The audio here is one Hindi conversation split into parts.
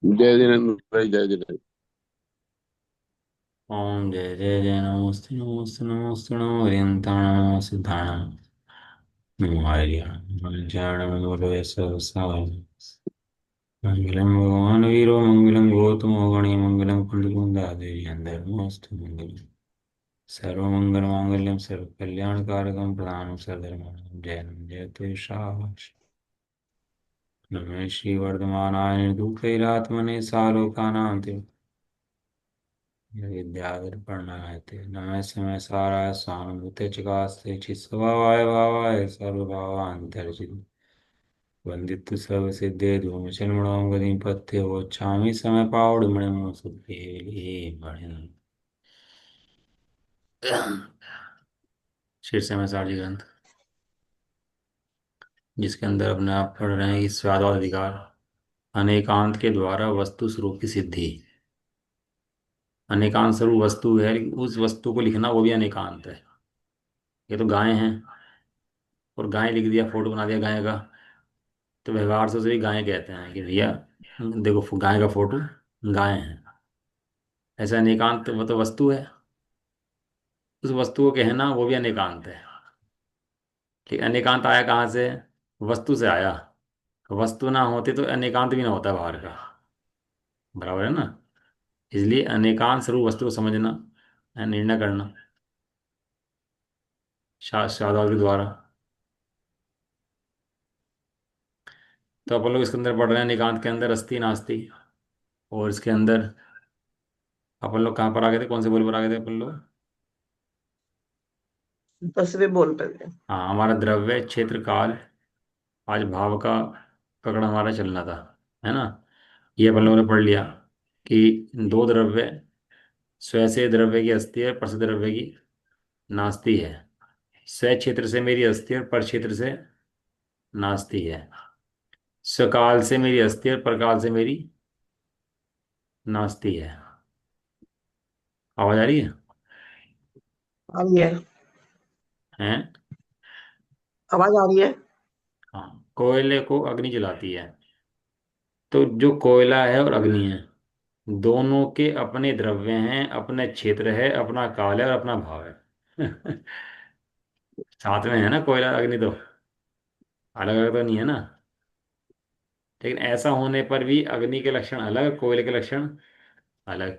जय जिनेन्द्र भाई, जय जिनेन्द्र। ओम जय जय जय नमोस्तु नमोस्तु नमोस्तु नमो हरियंताणं सिद्धाणं नमो हरियाणं मंगलम भगवान वीरो मंगलम गौतमो गणे मंगलम कुंडकुंदादेवी अंधर्मोस्तु मंगलम सर्वमंगल मांगल्यम सर्व कल्याणकारकम प्रधानम सर्वधर्माणां जयं जयते शाबाश नमः श्री वर्धमानाय निर्दुःखैरात्मने सालोकानां विद्याधरपणायते नमः समय साराय स्वानुभूते चिकास्ते चित्स्वभावाय भावाय सर्वभावान्तर्जित वन्दित सर्वसिद्धे धूमशन्मणों गतिं पथ्य वोच्छामि समय पावडमणिं सुधीले मणि शीर्ष में सारजी ग्रंथ जिसके अंदर अपने आप पढ़ रहे हैं कि स्वादाद अधिकार अनेकांत के द्वारा वस्तु स्वरूप की सिद्धि। अनेकांत स्वरूप वस्तु है, उस वस्तु को लिखना वो भी अनेकांत है। ये तो गाय हैं, और गाय लिख दिया, फोटो बना दिया गाय का, तो व्यवहार से उसे भी गाय कहते हैं कि भैया देखो गाय का फोटो, गाय है। ऐसा अनेकांत वो तो वस्तु है, उस वस्तु को कहना वो भी अनेकांत है। ठीक, अनेकांत आया कहाँ से? वस्तु से आया। वस्तु ना होती तो अनेकांत भी ना होता बाहर का। बराबर है ना? इसलिए अनेकांत स्वरूप वस्तु को समझना है, निर्णय करना शास्त्रार्थ के द्वारा। तो अपन लोग इसके अंदर पढ़ रहे हैं अनेकांत के अंदर अस्थि नास्ति। और इसके अंदर अपन लोग कहाँ पर आ गए थे? कौन से बोल पर आ गए थे अपन लोग? 10वें बोल पे थे। हाँ, हमारा द्रव्य क्षेत्र काल, आज भाव का पकड़ हमारा चलना था, है ना? ये अपन लोगों ने पढ़ लिया कि दो द्रव्य, स्व से द्रव्य की अस्थि है, पर से द्रव्य की नास्ति है। स्व क्षेत्र से मेरी अस्थि और पर क्षेत्र से नास्ति है। स्वकाल से मेरी अस्थि और परकाल से मेरी नास्ति है। आवाज आ रही है? आ रही है। हैं? आवाज आ रही है। हाँ, कोयले को अग्नि जलाती है। तो जो कोयला है और अग्नि है, दोनों के अपने द्रव्य हैं, अपने क्षेत्र है, अपना काल है और अपना भाव है। साथ में है ना कोयला अग्नि, तो अलग अलग तो नहीं है ना। लेकिन ऐसा होने पर भी अग्नि के लक्षण अलग, कोयले के लक्षण अलग।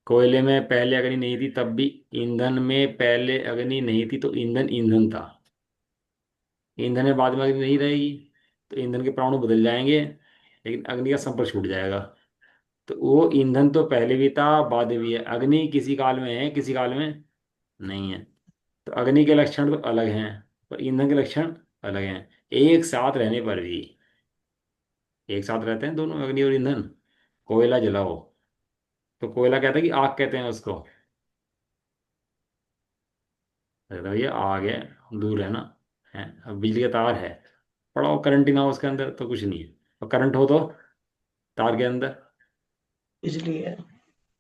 कोयले में पहले अग्नि नहीं थी तब भी, ईंधन में पहले अग्नि नहीं थी तो ईंधन ईंधन था। ईंधन में बाद में अग्नि नहीं रहेगी तो ईंधन के परमाणु बदल जाएंगे, लेकिन अग्नि का संपर्क छूट जाएगा। तो वो ईंधन तो पहले भी था, बाद में भी है। अग्नि किसी काल में है, किसी काल में नहीं है। तो अग्नि के लक्षण तो अलग हैं, पर ईंधन के लक्षण अलग हैं। एक साथ रहने पर भी, एक साथ रहते हैं दोनों, अग्नि और ईंधन। कोयला जलाओ तो कोयला कहता है कि आग कहते हैं उसको, कहता है भैया आग है, दूर रहना है। अब बिजली का तार है, पड़ा हो, करंट ही ना हो उसके अंदर तो कुछ नहीं है। और करंट हो तो तार के अंदर बिजली है।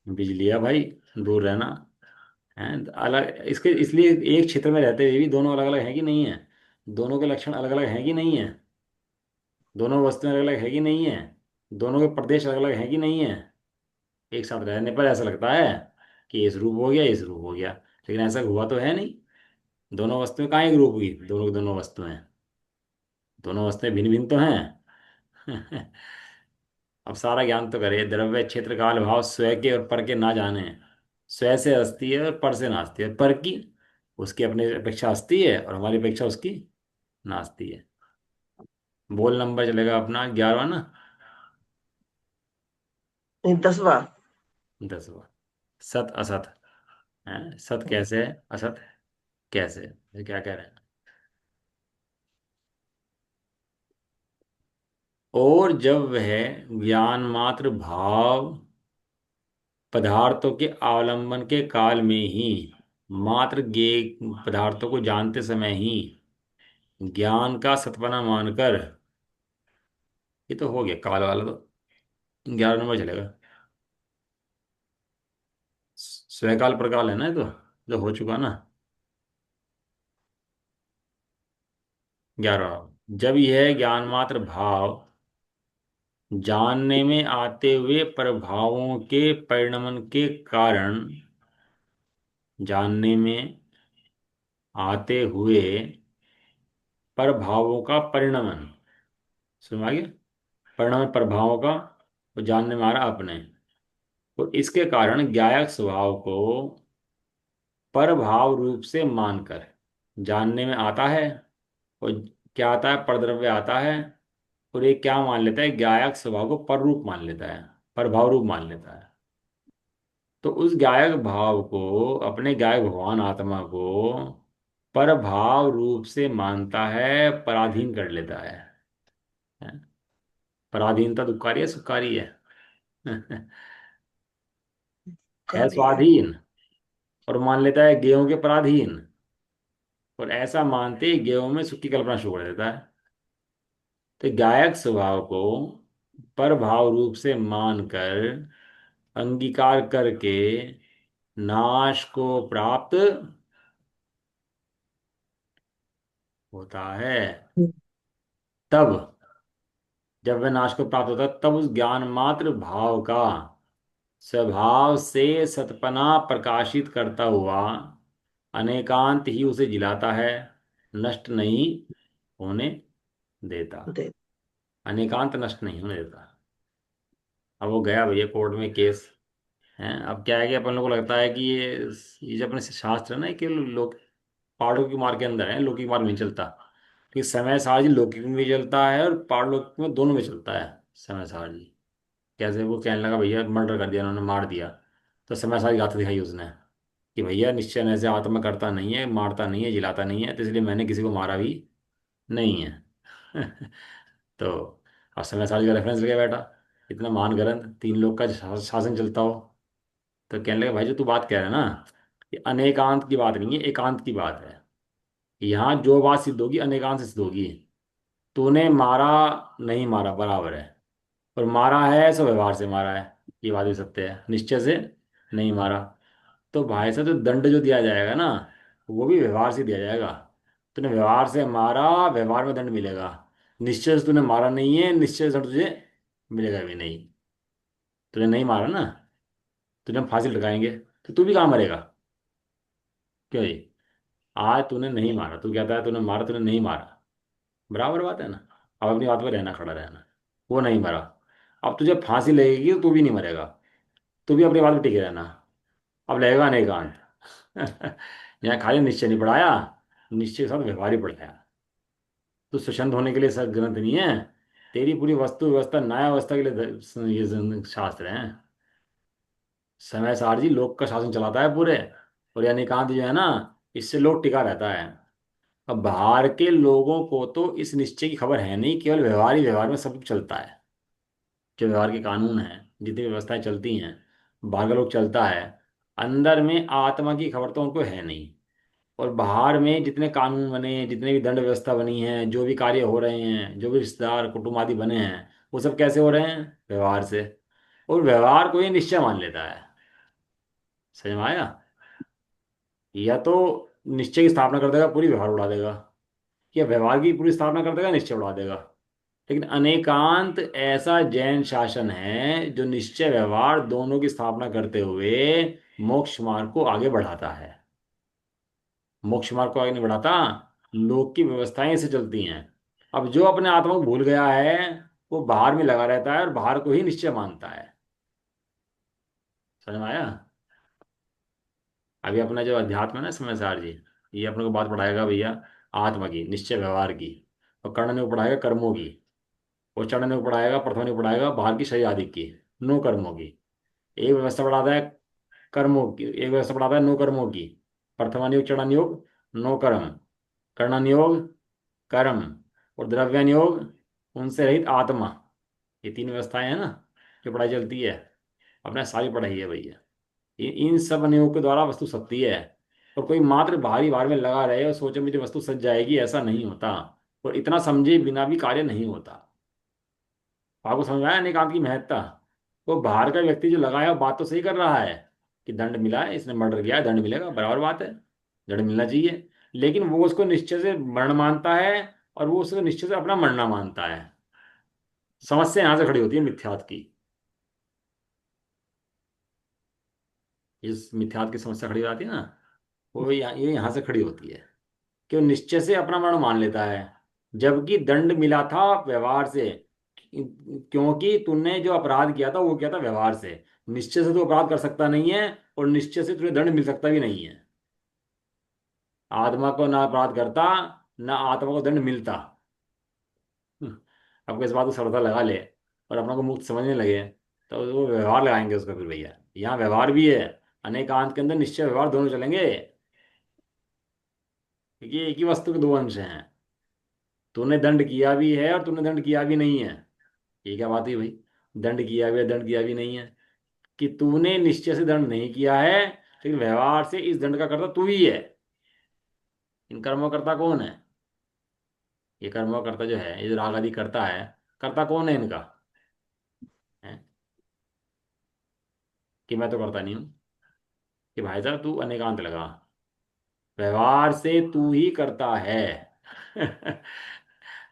बिजली है भाई, दूर रहना है। अलग इसके, इसलिए एक क्षेत्र में रहते हुए भी दोनों अलग अलग हैं कि नहीं है? दोनों के लक्षण अलग अलग हैं कि नहीं है? दोनों वस्तुएं अलग अलग है कि नहीं है? दोनों के प्रदेश अलग अलग हैं कि नहीं है? एक साथ रहने पर ऐसा लगता है कि इस रूप हो गया, इस रूप हो गया, लेकिन ऐसा हुआ तो है नहीं। दोनों वस्तुएं कहाँ एक रूप हुई? दोनों की दोनों वस्तुएं, दोनों वस्तुएं भिन्न भिन्न तो हैं। अब सारा ज्ञान तो करे, द्रव्य क्षेत्र काल भाव स्व के और पर के ना जाने। स्व से हस्ती है और पर से नास्ती है। पर की उसकी अपनी अपेक्षा हस्ती है और हमारी अपेक्षा उसकी नास्ती है। बोल नंबर चलेगा अपना 11वां ना? नहीं, 10वां। 10वां। सत असत है। सत कैसे है, असत कैसे है? ये क्या कह रहे हैं? और जब वह ज्ञान मात्र भाव पदार्थों के अवलंबन के काल में ही, मात्र गे पदार्थों को जानते समय ही ज्ञान का सत्पना मानकर, ये तो हो गया काल वाला, तो 11 नंबर चलेगा। स्वकाल प्रकाल है ना ये तो हो चुका ना। 11, जब यह ज्ञान मात्र भाव जानने में आते हुए प्रभावों के परिणमन के कारण, जानने में आते हुए प्रभावों का परिणमन, समझ आ गया? परिणमन प्रभावों का, वो जानने में आ रहा अपने, तो इसके कारण ज्ञायक स्वभाव को परभाव रूप से मानकर, जानने में आता है, और क्या आता है, परद्रव्य आता है, और ये क्या मान लेता है, ज्ञायक स्वभाव को पर रूप मान लेता है, प्रभाव रूप मान लेता है। तो उस गायक भाव को, अपने गायक भगवान आत्मा को परभाव रूप से मानता है, पराधीन कर लेता है? पराधीनता दुखकारी है सुखकारी है? है कार्य है। स्वाधीन, और मान लेता है गेयों के पराधीन, और ऐसा मानते ही गेयों में सुख की कल्पना शुरू कर देता है। तो गायक स्वभाव को परभाव रूप से मानकर, अंगीकार करके नाश को प्राप्त होता है। तब, जब वह नाश को प्राप्त होता है, तब उस ज्ञान मात्र भाव का स्वभाव से सतपना प्रकाशित करता हुआ अनेकांत ही उसे जिलाता है, नष्ट नहीं होने देता। दे। अनेकांत नष्ट नहीं होने देता। अब वो गया भैया कोर्ट में केस है। अब क्या है कि अपन लोग को लगता है कि ये जो अपने शास्त्र है ना, कि लोग पहाड़ों की मार के अंदर है, लौकिक मार्ग नहीं चलता। क्योंकि समय सारजी लौकिक में भी चलता है और पारलौकिक में, दोनों में चलता है समय सारजी। कैसे, वो कहने लगा भैया मर्डर कर दिया, उन्होंने मार दिया, तो समय सारी गाथा दिखाई उसने कि भैया निश्चय से आत्मा करता नहीं है, मारता नहीं है, जिलाता नहीं है, तो इसलिए मैंने किसी को मारा भी नहीं है। तो अब समय सारजी का रेफरेंस लेके बैठा, इतना महान ग्रंथ, तीन लोग का शासन चलता हो। तो कहने लगा भाई जो तू बात कह रहा है ना, ये अनेकांत की बात नहीं है, एकांत की बात है। यहाँ जो बात सिद्ध होगी अनेकांत से सिद्ध होगी। तूने मारा, नहीं मारा बराबर है, और मारा है सो व्यवहार से मारा है, ये बात भी सत्य है। निश्चय से नहीं मारा, तो भाई साहब जो दंड जो दिया जाएगा ना, वो भी व्यवहार से दिया जाएगा। तूने व्यवहार से मारा, व्यवहार में दंड मिलेगा। निश्चय से तूने मारा नहीं है, निश्चय से दंड तुझे मिलेगा भी नहीं। तूने नहीं मारा ना, तुझे हम फांसी लगाएंगे, तो तू भी कहाँ मरेगा? क्यों जी? आज तूने नहीं मारा, तू कहता है तूने मारा, तूने नहीं मारा, बराबर बात है ना। अब अपनी बात पर रहना, खड़ा रहना। वो नहीं मरा, अब तुझे फांसी लगेगी तो तू भी नहीं मरेगा, तू भी अपनी बात पर टिके रहना। अब लगेगा नहीं कांड। यहाँ खाली निश्चय नहीं पढ़ाया, निश्चय के साथ व्यवहार ही पढ़ाया। तो स्वच्छंद होने के लिए सब ग्रंथ नहीं है, तेरी पूरी वस्तु व्यवस्था न्याय व्यवस्था के लिए ये शास्त्र हैं। समय सार जी लोक का शासन चलाता है पूरे, और यानी कांत जो है ना, इससे लोक टिका रहता है। अब बाहर के लोगों को तो इस निश्चय की खबर है नहीं, केवल व्यवहार ही व्यवहार में सब कुछ चलता है। जो व्यवहार के कानून हैं, जितनी व्यवस्थाएं चलती हैं, बाहर का लोग चलता है, अंदर में आत्मा की खबर तो उनको है नहीं। और बाहर में जितने कानून बने, जितने भी दंड व्यवस्था बनी है, जो भी कार्य हो रहे हैं, जो भी रिश्तेदार कुटुंब आदि बने हैं, वो सब कैसे हो रहे हैं, व्यवहार से। और व्यवहार को ये निश्चय मान लेता है। समझ में आया? या तो निश्चय की स्थापना कर देगा, पूरी व्यवहार उड़ा देगा, या व्यवहार की पूरी स्थापना कर देगा, निश्चय उड़ा देगा। लेकिन अनेकांत ऐसा जैन शासन है जो निश्चय व्यवहार दोनों की स्थापना करते हुए मोक्ष मार्ग को आगे बढ़ाता है। मोक्ष मार्ग को आगे नहीं बढ़ाता, लोक की व्यवस्थाएं ऐसे चलती हैं। अब जो अपने आत्मा को भूल गया है, वो बाहर में लगा रहता है और बाहर को ही निश्चय मानता है। समझ में आया? अभी अपना जो अध्यात्म है ना समय सार जी, ये अपने को बात पढ़ाएगा भैया आत्मा की, निश्चय व्यवहार की। और कर्ण ने को पढ़ाएगा कर्मों की। और चरण ने को पढ़ाएगा, प्रथम ने को पढ़ाएगा बाहर की शरीर आदि की, नो कर्मों की। एक व्यवस्था पढ़ाता है कर्मों की, एक व्यवस्था पढ़ाता है नो कर्मों की। प्रथमानुयोग चरणानुयोग नो कर्म, कर्णानुयोग कर्म, और द्रव्यानुयोग उनसे रहित आत्मा। ये तीन व्यवस्थाएं हैं ना जो पढ़ाई चलती है, अपने सारी पढ़ाई है भैया। इन सब अनुयोग के द्वारा वस्तु सत्य है। और कोई मात्र बाहरी बाहर में लगा रहे और सोचे मुझे वस्तु सज जाएगी, ऐसा नहीं होता। और इतना समझे बिना भी कार्य नहीं होता। आपको समझ में आया निकाम की महत्ता? वो बाहर का व्यक्ति जो लगा है वो बात तो सही कर रहा है कि दंड मिला है, इसने मर्डर किया है, दंड मिलेगा, बराबर बात है, दंड मिलना चाहिए। लेकिन वो उसको निश्चय से मरण मानता है, और वो उसको निश्चय से अपना मरना मानता है। समस्या यहां से खड़ी होती है मिथ्यात की। इस मिथ्यात की समस्या खड़ी हो जाती है ना, वो ये यहाँ से खड़ी होती है कि वो निश्चय से अपना मरण मान लेता है, जबकि दंड मिला था व्यवहार से। क्योंकि तूने जो अपराध किया था वो किया था व्यवहार से। निश्चय से तो अपराध कर सकता नहीं है, और निश्चय से तुझे दंड मिल सकता भी नहीं है। आत्मा को ना अपराध करता, ना आत्मा को दंड मिलता। अब इस बात को सरलता लगा ले और अपना को मुक्त समझने लगे, तो वो व्यवहार लगाएंगे उसका फिर भैया। यहाँ व्यवहार भी है, अनेकांत के अंदर निश्चय व्यवहार दोनों चलेंगे, क्योंकि एक ही वस्तु के दो अंश हैं। तूने दंड किया भी है और तूने दंड किया भी नहीं है। ये क्या बात है भाई? दंड किया भी है, दंड किया भी नहीं है। कि तूने निश्चय से दंड नहीं किया है, लेकिन व्यवहार से इस दंड का कर्ता तू ही है। इन कर्मों का कर्ता कौन है? ये कर्मों का कर्ता जो है, ये जो राग आदि करता है, कर्ता कौन है इनका? है? कि मैं तो करता नहीं हूँ। कि भाई साहब तू अनेकांत लगा, व्यवहार से तू ही करता है।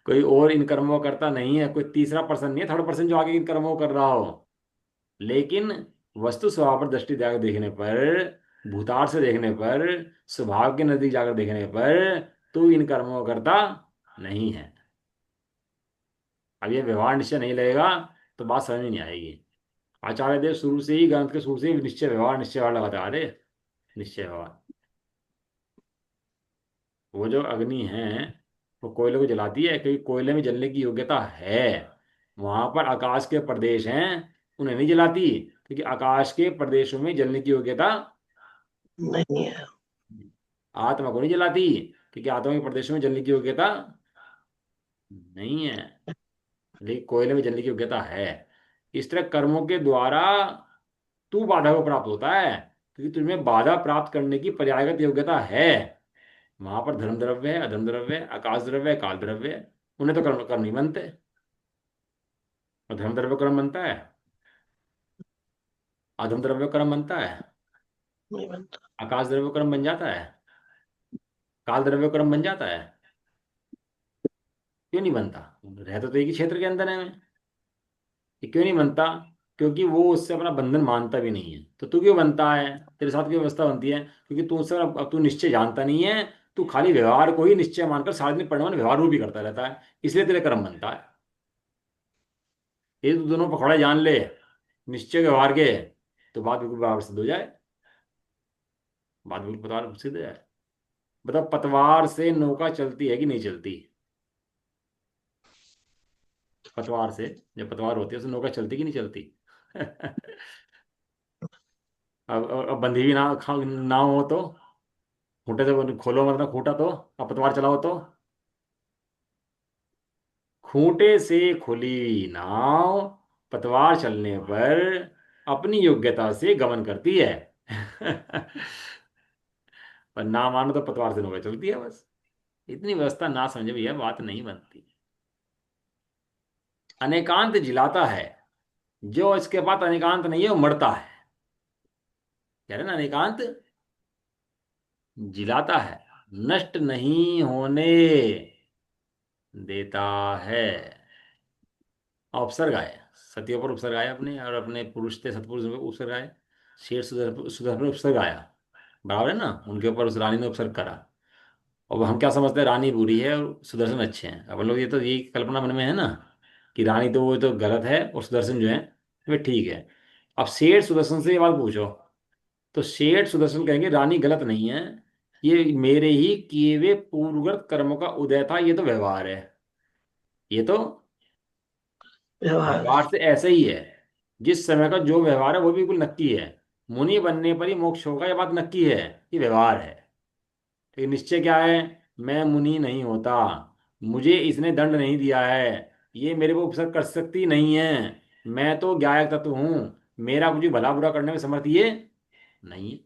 कोई और इन कर्मों का करता नहीं है, कोई तीसरा पर्सन नहीं है, थर्ड पर्सन जो आगे इन कर्मों को कर रहा हो। लेकिन वस्तु स्वभाव पर दृष्टि जाकर देखने पर, भूतार्थ से देखने पर, स्वभाव के नजदीक जाकर देखने पर, तू इन कर्मों का करता नहीं है। अब ये व्यवहार निश्चय नहीं लगेगा तो बात समझ में नहीं आएगी। आचार्य देव शुरू से ही, ग्रंथ के शुरू से ही निश्चय व्यवहार लगाते आ रहे। निश्चय व्यवहार। वो जो अग्नि है, वो कोयले को जलाती है क्योंकि कोयले में जलने की योग्यता है। वहां पर आकाश के प्रदेश हैं, उन्हें नहीं जलाती क्योंकि आकाश के प्रदेशों में जलने की योग्यता। नहीं है। आत्मा को नहीं जलाती क्योंकि आत्मा के प्रदेशों में जलने की योग्यता नहीं है, लेकिन कोयले में जलने की योग्यता है। इस तरह कर्मों के द्वारा तू बाधा को प्राप्त होता है, क्योंकि तुझमें बाधा प्राप्त करने की पर्यायगत योग्यता है। वहां पर धर्म द्रव्य है, अधर्म द्रव्य है, आकाश द्रव्य है, काल द्रव्य है। उन्हें तो कर्म कर्म नहीं बनते। और धर्म द्रव्य कर्म बनता है, अधर्म द्रव्य कर्म बनता है, नहीं बनता। आकाश द्रव्य कर्म बन जाता है, काल द्रव्य कर्म बन जाता है। क्यों नहीं बनता? रहता तो एक ही क्षेत्र के अंदर है मैं। ये क्यों नहीं बनता? क्योंकि वो उससे अपना बंधन मानता भी नहीं है। तो तू क्यों बनता है? तेरे साथ क्यों व्यवस्था बनती है? क्योंकि तू उससे अब तू निश्चय जानता नहीं है। तू खाली व्यवहार को ही निश्चय मानकर सार्वजनिक परिणाम व्यवहार रूप ही करता रहता है, इसलिए तेरे कर्म बनता है। ये तू दोनों पकौड़े जान ले, निश्चय व्यवहार के, तो बात बिल्कुल बराबर सिद्ध हो जाए। बात बिल्कुल बराबर सिद्ध हो जाए। बताओ, पतवार से नौका चलती है कि नहीं चलती? पतवार से, जब पतवार होती है उससे नौका चलती कि नहीं चलती? अब बंधी हुई ना ना हो तो, खूंटे से खोलो मतलब खूंटा तो, अब पतवार चलाओ तो। खूंटे से खुली नाव पतवार चलने पर अपनी योग्यता से गमन करती है। पर ना मानो तो पतवार से नौका चलती है बस। इतनी व्यवस्था ना समझे भैया बात नहीं बनती। अनेकांत जिलाता है, जो इसके पास अनेकांत नहीं है वो मरता है। कह रहे ना, अनेकांत जिलाता है, नष्ट नहीं होने देता है। उपसर्ग आए, सतियों पर उपसर्ग आया अपने, और अपने पुरुष थे सतपुरुष में उपसर्ग आए। शेर सुदर्शन पर उपसर्ग आया, बराबर है ना, उनके ऊपर उस रानी ने उपसर्ग करा। और हम क्या समझते हैं, रानी बुरी है और सुदर्शन अच्छे हैं। अब लोग ये तो यही कल्पना मन में है ना, कि रानी तो वो तो गलत है और सुदर्शन जो है वे ठीक है। अब शेर सुदर्शन से ये बात पूछो, तो शेर सुदर्शन कहेंगे रानी गलत नहीं है, ये मेरे ही किए हुए पूर्वगत कर्मों का उदय था, ये तो व्यवहार है। ये तो व्यवहार है। व्यवहार से ऐसे ही है। जिस समय का जो व्यवहार है वो भी बिल्कुल नक्की है। मुनि बनने पर ही मोक्ष होगा, ये बात नक्की है। ये व्यवहार है। लेकिन निश्चय क्या है? मैं मुनि नहीं होता, मुझे इसने दंड नहीं दिया है, ये मेरे को उपसर्ग कर सकती नहीं है। मैं तो ज्ञायक तत्व हूं, मेरा कुछ भला बुरा करने में समर्थ ये नहीं है।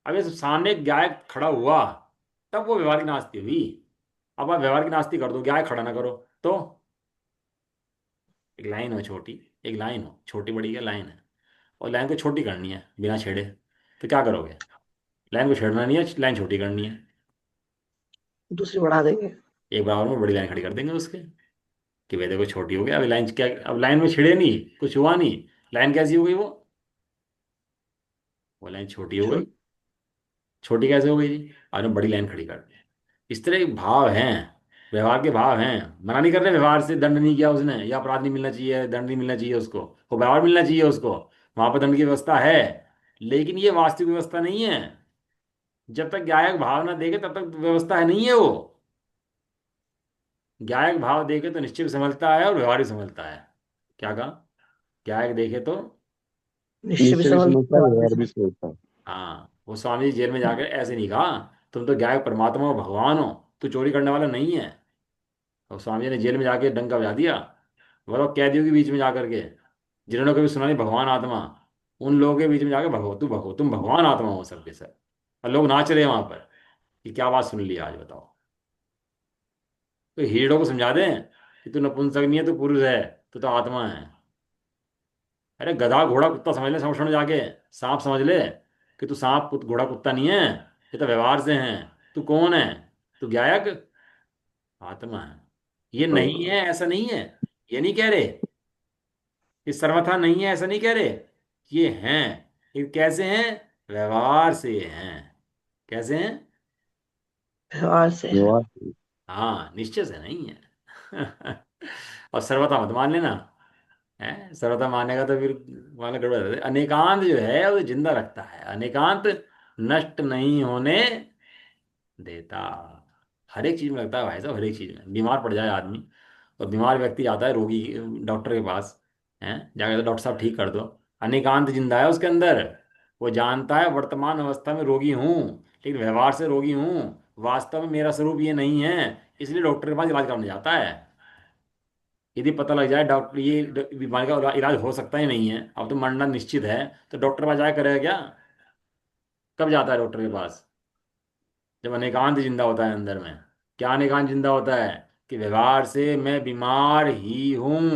अब ये सामने एक गायक खड़ा हुआ, तब वो व्यवहार की नास्ती हुई। अब आप व्यवहार की नास्ती कर दो, गायक खड़ा ना करो तो। एक लाइन हो छोटी, एक लाइन हो छोटी बड़ी, क्या लाइन है, और लाइन को छोटी करनी है बिना छेड़े, तो क्या करोगे? लाइन को छेड़ना नहीं है, लाइन छोटी करनी है। दूसरी बढ़ा देंगे। एक बराबर में बड़ी लाइन खड़ी कर देंगे उसके। कि भाई देखो छोटी हो गई, अब लाइन क्या, अब लाइन में छिड़े नहीं, कुछ हुआ नहीं, लाइन कैसी हो गई वो लाइन छोटी हो गई। छोट छोटी कैसे हो गई जी? आपने बड़ी लाइन खड़ी कर दी। इस तरह के भाव हैं, व्यवहार के भाव हैं। मना नहीं कर रहे व्यवहार से दंड नहीं किया उसने, या अपराध नहीं मिलना चाहिए, दंड नहीं मिलना चाहिए उसको, वो व्यवहार मिलना चाहिए उसको, वहां पर दंड की व्यवस्था है। लेकिन ये वास्तविक व्यवस्था नहीं है। जब तक गायक भाव ना देखे तब तक व्यवस्था है नहीं है वो। गायक भाव देखे तो निश्चय भी समझता है और व्यवहार भी समझता है। क्या कहा? गायक देखे तो, निश्चय भी निश्चय भी समझ समझता है, व्यवहार भी व्यवहार भी समझ। सोचता है। हाँ वो स्वामी जी जेल में जाकर ऐसे नहीं कहा, तुम तो गायक परमात्मा हो, भगवान हो, तू चोरी करने वाला नहीं है। और स्वामी जी ने जेल में जाके डंका बजा दिया, बोलो कैदियों के बीच में जाकर के, जिन्होंने कभी सुना नहीं भगवान आत्मा, उन लोगों के बीच में जाके भगवत तू भगव तुम भगवान आत्मा हो सबके सब। और लोग नाच रहे हैं वहां पर कि क्या बात सुन ली आज बताओ। तो हीरो को समझा दें कि तू नपुंसक नहीं है, तू पुरुष है, तू तो आत्मा है। अरे गधा घोड़ा कुत्ता समझ ले संरक्षण जाके, सांप समझ ले कि तू सांप घोड़ा कुत्ता नहीं है, ये तो व्यवहार से हैं। तू कौन है? तू गायक आत्मा है। ये नहीं है ऐसा नहीं है, ये नहीं कह रहे, ये सर्वथा नहीं है ऐसा नहीं कह रहे, ये हैं। ये कैसे हैं? व्यवहार से हैं। कैसे हैं? व्यवहार से है। व्यवहार। हाँ निश्चय से नहीं है। और सर्वथा मत मान लेना, है सर्वथा मानेगा तो फिर माना गड़बड़ हो जाता है। अनेकांत जो है वो जिंदा रखता है, अनेकांत नष्ट नहीं होने देता। हर एक चीज में लगता है भाई साहब, हर एक चीज में। बीमार पड़ जाए आदमी, और बीमार व्यक्ति जाता है रोगी डॉक्टर के पास, है जाकर, तो डॉक्टर साहब ठीक कर दो, अनेकांत जिंदा है उसके अंदर। वो जानता है वर्तमान अवस्था में रोगी हूँ, लेकिन व्यवहार से रोगी हूँ, वास्तव में मेरा स्वरूप ये नहीं है, इसलिए डॉक्टर के पास इलाज करने जाता है। यदि पता लग जाए डॉक्टर ये बीमारी का इलाज हो सकता ही नहीं है, अब तो मरना निश्चित है, तो डॉक्टर के पास जाया करेगा क्या? कब जाता है डॉक्टर के पास? जब अनेकांत जिंदा होता है अंदर में। क्या अनेकांत जिंदा होता है? कि व्यवहार से मैं बीमार ही हूं।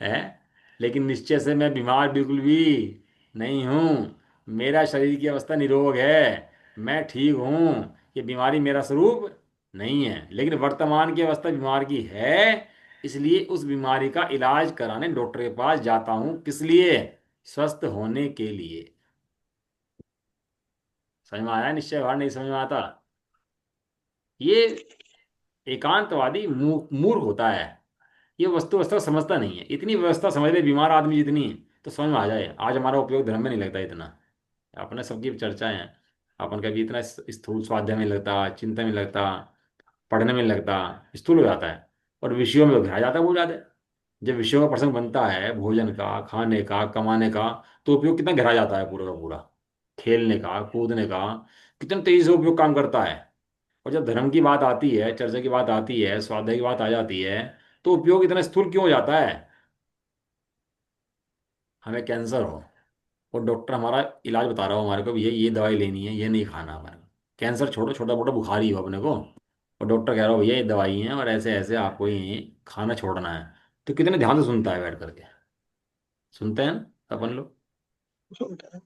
है, लेकिन निश्चय से मैं बीमार बिल्कुल भी नहीं हूं। मेरा शरीर की अवस्था निरोग है, मैं ठीक हूं, ये बीमारी मेरा स्वरूप नहीं है, लेकिन वर्तमान की अवस्था बीमार की है, इसलिए उस बीमारी का इलाज कराने डॉक्टर के पास जाता हूं। किस लिए? स्वस्थ होने के लिए। समझ में आया निश्चय व्यवहार? नहीं समझ में आता? ये एकांतवादी मूर्ख होता है, ये वस्तु व्यवस्था समझता नहीं है। इतनी व्यवस्था समझ ले बीमार आदमी जितनी, तो समझ में आ जाए। आज हमारा उपयोग धर्म में नहीं लगता इतना, अपने सबकी चर्चाएं हैं, अपन कभी इतना स्थूल स्वाध्याय में लगता, चिंतन में लगता, पढ़ने में लगता, स्थूल हो जाता है, और विषयों में तो घिरा जाता है बहुत ज्यादा। जब विषयों का प्रसंग बनता है, भोजन का, खाने का, कमाने का, तो उपयोग कितना घिरा जाता है पूरा का पूरा। खेलने का, कूदने का, कितने तेजी से उपयोग काम करता है। और जब धर्म की बात आती है, चर्चा की बात आती है, स्वाध्याय की बात आ जाती है, तो उपयोग इतना स्थूल क्यों हो जाता है? हमें कैंसर हो और डॉक्टर हमारा इलाज बता रहा हो हमारे को, भी ये दवाई लेनी है, ये नहीं खाना हमारे को। कैंसर छोड़ो, छोटा मोटा बुखार ही हो अपने को, और डॉक्टर कह रहा हो भैया ये दवाई है और ऐसे ऐसे आपको ये खाना छोड़ना है, तो कितने ध्यान से सुनता है बैठ करके? सुनते हैं ना अपन लोग? सुनता है।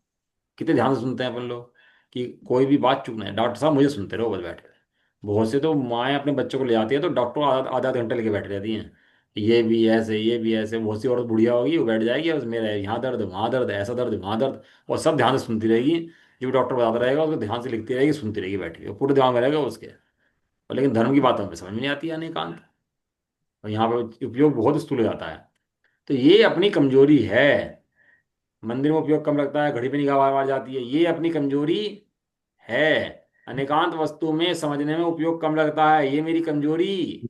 कितने ध्यान से सुनते हैं अपन लोग कि कोई भी बात चुप नहीं, डॉक्टर साहब मुझे सुनते रहो बस बैठ कर। बहुत से तो माएँ अपने बच्चों को ले जाती है तो डॉक्टर आधा आधा घंटे लेके बैठ जाती हैं, ये भी ऐसे, ये भी ऐसे। बहुत सी औरत बुढ़िया होगी, वो बैठ जाएगी, बस मेरा यहाँ दर्द, वहाँ दर्द, ऐसा दर्द, वहाँ दर्द, और सब ध्यान से सुनती रहेगी। जो डॉक्टर बताता रहेगा उसको ध्यान से लिखती रहेगी, सुनती रहेगी बैठ के, पूरे दिमाग में रहेगा उसके। और लेकिन धर्म की बात हमें समझ में नहीं आती है, अनेकांत। और यहाँ पे उपयोग बहुत स्थूल हो जाता है। तो ये अपनी कमजोरी है। मंदिर में उपयोग कम लगता है, घड़ी पे निगाह बार बार जाती है, ये अपनी कमजोरी है। अनेकांत वस्तु में समझने में उपयोग कम लगता है, ये मेरी कमजोरी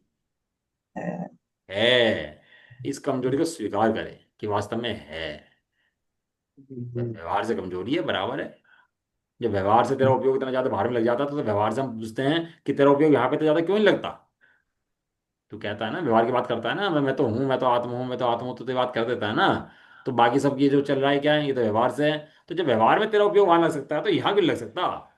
है। है। इस कमजोरी को स्वीकार करें कि वास्तव में है। व्यवहार से कमजोरी है बराबर है। जब व्यवहार से तेरा उपयोग इतना ज्यादा बाहर में लग जाता है, तो व्यवहार से हम पूछते हैं कि तेरा उपयोग यहाँ पे तो ज्यादा क्यों नहीं लगता? तू कहता है ना, व्यवहार की बात करता है ना, मैं तो हूँ, मैं तो आत्मा हूँ, मैं तो आत्मा हूँ, तो बात कर देता है ना। तो बाकी सब ये जो चल रहा है क्या है, ये तो व्यवहार से है। तो जब व्यवहार में तेरा उपयोग वहां लग सकता है, तो यहाँ क्यों नहीं लग सकता?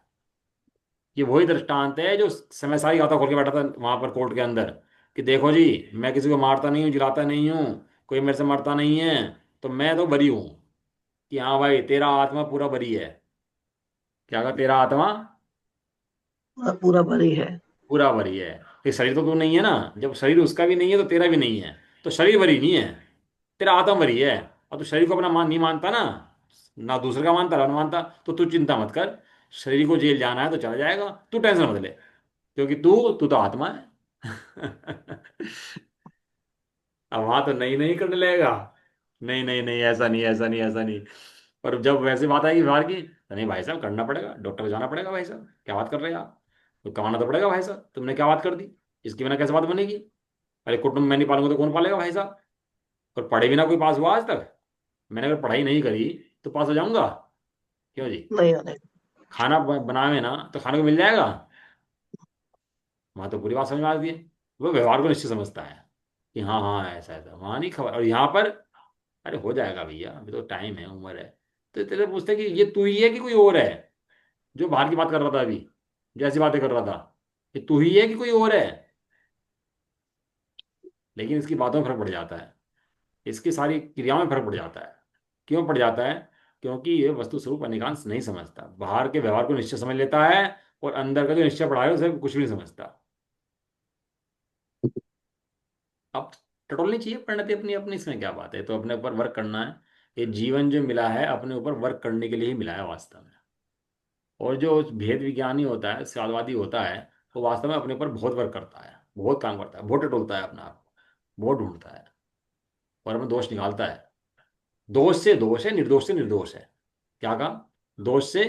ये वही दृष्टांत है जो समय सारी गाथा खोल के बैठा था वहां पर कोर्ट के अंदर, कि देखो जी, मैं किसी को मारता नहीं हूँ, जिलाता नहीं हूँ, कोई मेरे से मरता नहीं है, तो मैं तो बरी हूँ। कि हाँ भाई तेरा आत्मा पूरा बरी है। क्या कहा? तेरा आत्मा पूरा भरी है। पूरा बरी है। ये शरीर तो तू नहीं है ना। जब शरीर उसका भी नहीं है तो तेरा भी नहीं है। तो शरीर भरी नहीं है, तेरा आत्मा भरी है। और तू शरीर को अपना नहीं मानता ना, ना दूसरे का मानता ना मानता, तो तू चिंता मत कर। शरीर को जेल जाना है तो चला जाएगा, तू टेंशन मत ले। क्योंकि तू तू तो आत्मा है। अब वहां तो नहीं नहीं करने लगेगा। नहीं नहीं नहीं, ऐसा नहीं, ऐसा नहीं, ऐसा नहीं। पर जब वैसे बात आएगी व्यवहार की, तो नहीं भाई साहब, करना पड़ेगा, डॉक्टर को जाना पड़ेगा भाई साहब, क्या बात कर रहे हैं आप। तो कमाना तो पड़ेगा भाई साहब, तुमने क्या बात कर दी। इसके बिना कैसे बात बनेगी। अरे कुटुंब मैं नहीं पालूंगा तो कौन पालेगा भाई साहब। और पढ़े बिना कोई पास हुआ आज तक। मैंने अगर पढ़ाई नहीं करी तो पास हो जाऊंगा। क्यों जी। नहीं होने। खाना बनावे ना तो खाने को मिल जाएगा। वहां तो पूरी बात समझ में आती है। वो व्यवहार को निश्चित समझता है कि हाँ हाँ ऐसा ऐसा, वहां नहीं खबर। और यहाँ पर अरे हो जाएगा भैया, अभी तो टाइम है, उम्र है। तो तेरे पूछते कि ये तू ही है कि कोई और है। जो बाहर की बात कर रहा था अभी, जैसी बातें कर रहा था, ये तू ही है कि कोई और है। लेकिन इसकी बातों में फर्क पड़ जाता है, इसकी सारी क्रियाओं में फर्क पड़ जाता है। क्यों पड़ जाता है। क्योंकि ये वस्तु स्वरूप अनिकांश नहीं समझता, बाहर के व्यवहार को निश्चय समझ लेता है, और अंदर का जो निश्चय पड़ा है उसे कुछ भी नहीं समझता। अब टटोलनी चाहिए परिणति अपनी अपनी, इसमें क्या बात है। तो अपने ऊपर वर्क करना है। ये जीवन जो मिला है अपने ऊपर वर्क करने के लिए ही मिला है वास्तव में। और जो भेद विज्ञानी होता है, साधवादी होता है, वो वास्तव में अपने ऊपर बहुत वर्क करता है, बहुत काम करता है, बहुत टटोलता है अपना आप को, बहुत ढूंढता है, और अपना दोष निकालता है। दोष से दोष है, निर्दोष से निर्दोष है। क्या कहा। दोष से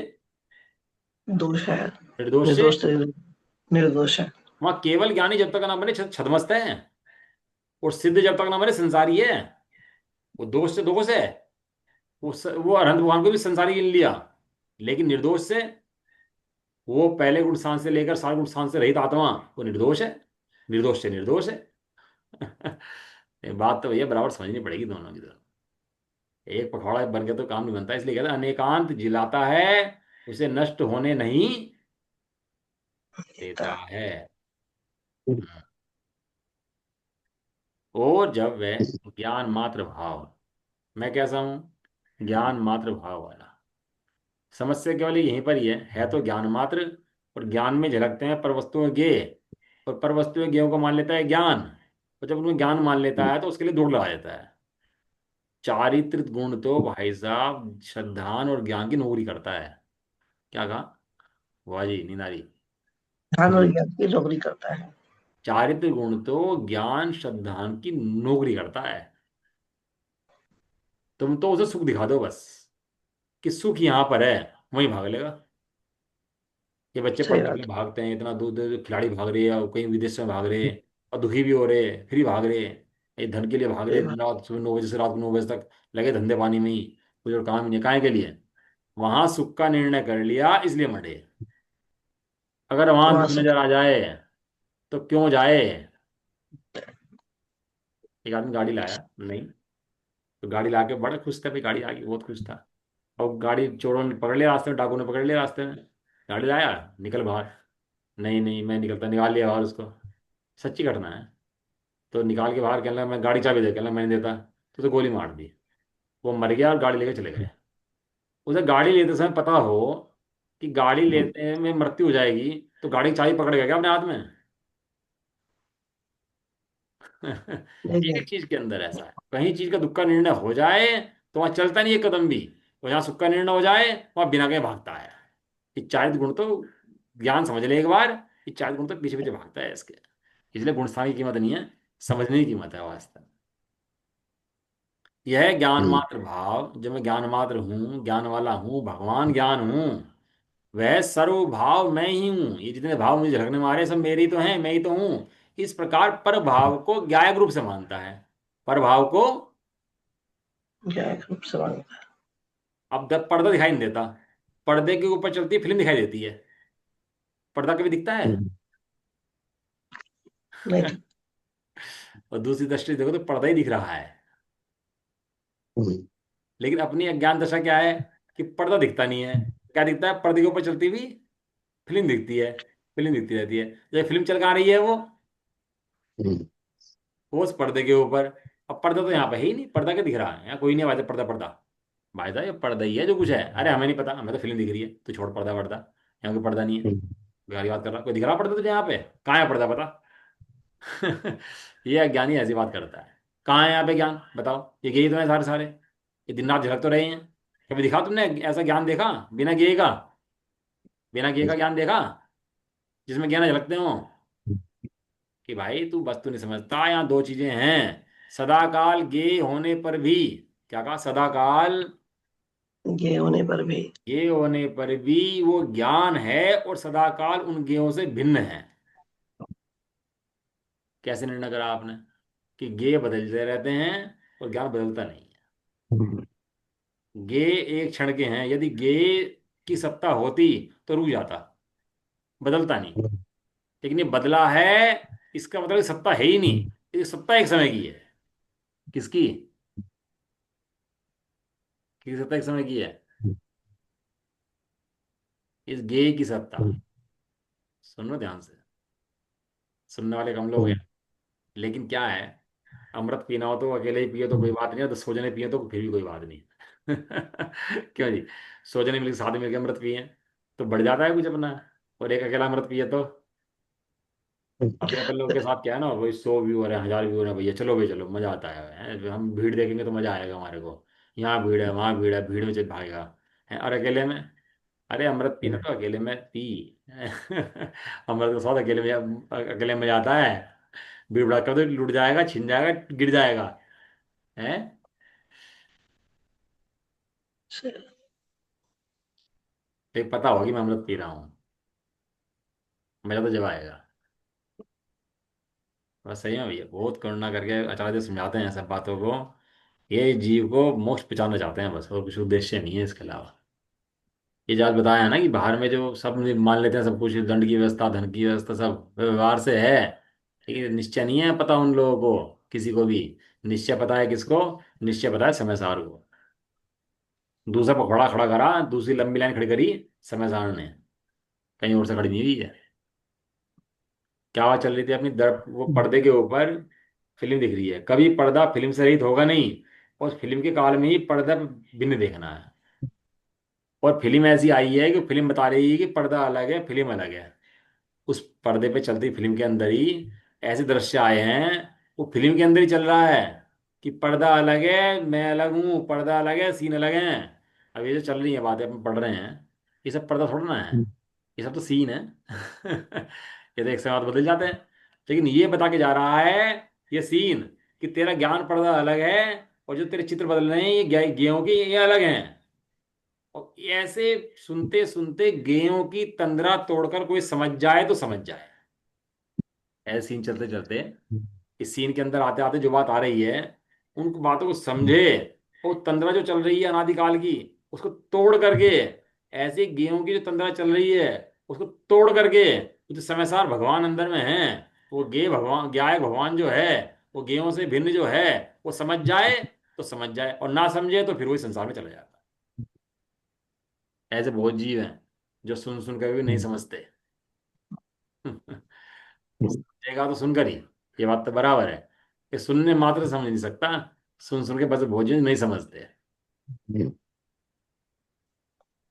दोष है। निर्दोष से। निर्दोष से निर्दोष है। वहां केवल ज्ञानी जब तक ना बने छदमस्त है, और सिद्ध जब तक ना बने संसारी है। वो दोष से दोष है। वो अरहंत भगवान को भी संसारी गिन लिया। लेकिन निर्दोष से, वो पहले गुण स्थान से लेकर सार गुण स्थान से रहित आत्मा, वो निर्दोष है। निर्दोष से निर्दोष है। ये बात तो भैया बराबर समझनी पड़ेगी दोनों की। तो एक पखवाड़ा बन के तो काम नहीं बनता, इसलिए कहते हैं अनेकांत जिलाता है, उसे नष्ट होने नहीं देता देता। है। और जब वह ज्ञान मात्र भाव, मैं कैसा हूं, ज्ञान मात्र भाव वाला। समस्या केवल यहीं पर ही है तो ज्ञान मात्र। और ज्ञान में झलकते हैं पर वस्तुएं ज्ञेय, और पर वस्तुएं ज्ञेयों को मान लेता है ज्ञान। और जब उन्हें ज्ञान मान लेता है तो उसके लिए दौड़ लगा देता है। चारित्रिक गुण तो भाई साहब श्रद्धान और ज्ञान की नौकरी करता है। क्या कहा। वाह जी नीनारी। ध्यान और ज्ञान की नौकरी करता है। चारित्रिक गुण तो ज्ञान श्रद्धान की नौकरी करता है। तुम तो उसे सुख दिखा दो बस, कि सुख यहाँ पर है, वहीं भाग लेगा। ये बच्चे सही पढ़ने के लिए बात। भागते हैं, इतना दूर दूर खिलाड़ी भाग रहे हैं, और कहीं विदेश में भाग रहे हैं, और दुखी भी हो रहे हैं, फिर भी भाग रहे हैं। ये धन के लिए भाग रहे सही हैं, दिन बात। रात सुबह 9 बजे से रात को 9 बजे तक लगे धंधे पानी में ही। कुछ और काम ही नहीं, काहे के लिए। वहां सुख का निर्णय कर लिया इसलिए मरे। अगर तो वहां वहां दुख सुख। नजर आ जाए तो क्यों जाए। एक आदमी गाड़ी लाया नहीं, तो गाड़ी ला के बड़ा खुश था, भाई गाड़ी आ गई, बहुत खुश था। और गाड़ी चोरों ने पकड़ लिया रास्ते में, डाकू ने पकड़ लिया रास्ते में। गाड़ी लाया, निकल बाहर। नहीं नहीं मैं निकलता, निकाल लिया बाहर उसको। सच्ची घटना है। तो निकाल के बाहर कहने लगा मैं गाड़ी चाबी दे, कहने लगा मैं नहीं देता। तो गोली मार दी। वो मर गया और गाड़ी लेके चले गए। उसे गाड़ी लेते समय पता हो कि गाड़ी लेते में मृत्यु हो जाएगी, तो गाड़ी की चाबी पकड़ेगा क्या अपने हाथ में। एक नहीं। एक चीज के अंदर ऐसा है, कहीं चीज का दुख का निर्णय हो जाए तो वहां चलता नहीं एक कदम भी। और जहाँ सुख का निर्णय हो जाए वहां बिना के भागता है। इच्छायत गुण तो ज्ञान समझ ले एक बार, इच्छायत गुण तो पीछे पीछे भागता है इसके। इसलिए गुण स्थान की कीमत नहीं है, समझने की कीमत है वास्तव में। यह ज्ञान मात्र भाव, जो मैं ज्ञान मात्र हूँ, ज्ञान वाला हूँ, भगवान ज्ञान हूँ, वह सर्व भाव मैं ही हूँ। ये जितने भाव मुझे झलकने में आ रहे हैं, सब मेरे ही तो हैं, मैं ही तो हूँ। इस प्रकार पर भाव को ज्ञायक रूप से मानता है। पर भाव को, क्या एक रूप से मांगता अब पर्दा दिखाई नहीं देता, पर्दे के ऊपर चलती फिल्म दिखाई देती है। पर्दा कभी दिखता है। है। नहीं। और दूसरी दृष्टि से देखो तो पर्दा ही दिख रहा है। लेकिन अपनी अज्ञान दशा क्या है, कि पर्दा दिखता नहीं है। क्या दिखता है, पर्दे के ऊपर चलती हुई फिल्म दिखती है। फिल्म दिखती रहती है। जब फिल्म चल कहाँ रही है वो उस पर्दे के ऊपर। अब पर्दा तो यहाँ पे है ही नहीं, पर्दा क्या दिख रहा है, यहाँ कोई नहीं है भाई, पर्दा पर्दा। भाई साहब ये पर्दा ही है जो कुछ है, अरे हमें नहीं पता, हमें तो फिल्म दिख रही है, तो छोड़ पर्दा पर्दा। यहाँ कोई पर्दा नहीं है। गाली बात कर रहा, कोई दिख रहा पर्दा तुझे यहाँ पे, कहाँ है पर्दा, पता। ये अज्ञानी ऐसी बात करता है। कहाँ है यहाँ पे ज्ञान बताओ? ये गेय तो है सारे सारे, ये दिन रात झलक तो रहे हैं। कभी दिखा तुमने ऐसा ज्ञान देखा बिना गेय का? बिना गेय का ज्ञान देखा जिसमें ज्ञान झलकते हो? कि भाई तू वस्तु नहीं समझता। यहाँ दो चीजें हैं, सदाकाल गेय होने पर भी, क्या कहा, सदाकाल ये होने पर भी। गेय होने पर भी वो ज्ञान है, और सदाकाल उन गेयों से भिन्न है। कैसे निर्णय करा आपने कि गेय बदलते रहते हैं और ज्ञान बदलता नहीं है? गेय एक क्षण के हैं, यदि गेय की सत्ता होती तो रुक जाता, बदलता नहीं। लेकिन ये बदला है, इसका मतलब ये सत्ता है ही नहीं। ये सत्ता एक समय की है। किसकी? किसकी सत्ता एक समय की है? इस गेय की सत्ता। सुनो ध्यान से, सुनने वाले कम लोग हैं। लेकिन क्या है, अमृत पीना हो तो अकेले ही पिए तो कोई बात नहीं है, तो 100 जने पिए तो फिर भी कोई बात नहीं। क्यों जी? 100 जने मिलकर साथ मिलकर अमृत पिए तो बढ़ जाता है कुछ अपना, और एक अकेला अमृत पिए तो। अभी अपन लोग के साथ क्या है ना, वही 100 व्यूअर है, 1000 व्यूअर है, भैया चलो भाई चलो, मजा आता है। हम भीड़ देखेंगे तो मजा आएगा हमारे को। यहाँ भीड़ है, वहाँ भीड़ है, भीड़ में चल भागेगा। है, और अकेले में, अरे अमृत पीना तो अकेले में पी। अमृत का स्वाद अकेले में जाता है। भीड़ भड़ाका तो लुट जाएगा, छिन जाएगा, गिर जाएगा। है, एक पता होगी मैं अमृत पी रहा हूँ, मजा तो जब आएगा। बस सही है भैया, बहुत करुणा करके आचार्य समझाते हैं सब बातों को। ये जीव को मोक्ष पहुंचाना चाहते हैं बस, और कुछ उद्देश्य नहीं है इसके अलावा। ये जात बताया है ना कि बाहर में जो सब मान लेते हैं सब कुछ, दंड की व्यवस्था, धन की व्यवस्था, सब व्यवहार से है। लेकिन निश्चय नहीं है पता उन लोगों को, किसी को भी। निश्चय पता है किसको? निश्चय पता है समय सार को। दूसरा पकौड़ा खड़ा करा, दूसरी लंबी लाइन खड़ी करी समय सार ने, कहीं और से खड़ी नहीं हुई है। क्या आवाज चल रही थी अपनी वो पर्दे के ऊपर फिल्म दिख रही है, कभी पर्दा फिल्म से रहित होगा नहीं। और फिल्म के काल में ही पर्दा भिन्न देखना है। और फिल्म ऐसी आई है कि फिल्म बता रही है कि पर्दा अलग है, फिल्म अलग है। उस पर्दे पे चलती फिल्म के अंदर ही ऐसे दृश्य आए हैं, वो फिल्म के अंदर ही चल रहा है कि पर्दा अलग है, मैं अलग हूँ, पर्दा अलग है, सीन अलग है। अब ये जो चल रही है बातें अपन पढ़ रहे हैं, ये सब पर्दा थोड़ा ना है, ये सब तो सीन है। ये तो एक समय बाद बदल जाते हैं। लेकिन ये बता के जा रहा है, ये सीन, कि तेरा ज्ञान पर्दा अलग है, और जो तेरे चित्र बदल रहे हैं ये गेयों की, ये अलग हैं। और ऐसे सुनते सुनते गेयों की तंद्रा तोड़कर कोई समझ जाए तो समझ जाए। ऐसे सीन चलते चलते, इस सीन के अंदर आते आते जो बात आ रही है, उन बातों को समझे। और तंद्रा जो चल रही है अनादिकाल की, उसको तोड़ करके, ऐसे गेहूं की जो तंद्रा चल रही है उसको तोड़ करके, जो समयसार भगवान अंदर में है, वो गे भगवान, ज्ञायक भगवान जो है, वो गेहूं से भिन्न जो है, वो समझ जाए तो समझ जाए, और ना समझे तो फिर वही संसार में चला जाता है। ऐसे बहुत जीव हैं जो सुन सुन कर भी नहीं समझते। समझेगा तो सुनकर ही, ये बात तो बराबर है। कि सुनने मात्र से समझ नहीं सकता, सुन सुन के बस भोजन नहीं समझते।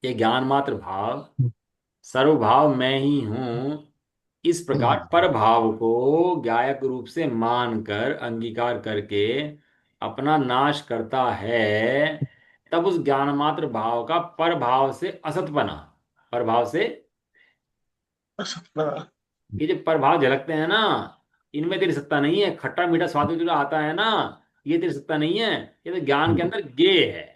ये ज्ञान मात्र भाव, सर्वभाव मैं ही हूं, इस प्रकार पर भाव को गायक रूप से मानकर अंगीकार करके अपना नाश करता है। तब उस ज्ञान मात्र भाव का पर भाव से असत बना, पर भाव से, असतना। ये जो प्रभाव झलकते हैं ना, इनमें तेरी सत्ता नहीं है। खट्टा मीठा स्वाद जो आता है ना, ये तेरी सत्ता नहीं है। ये तो ज्ञान के अंदर गे है,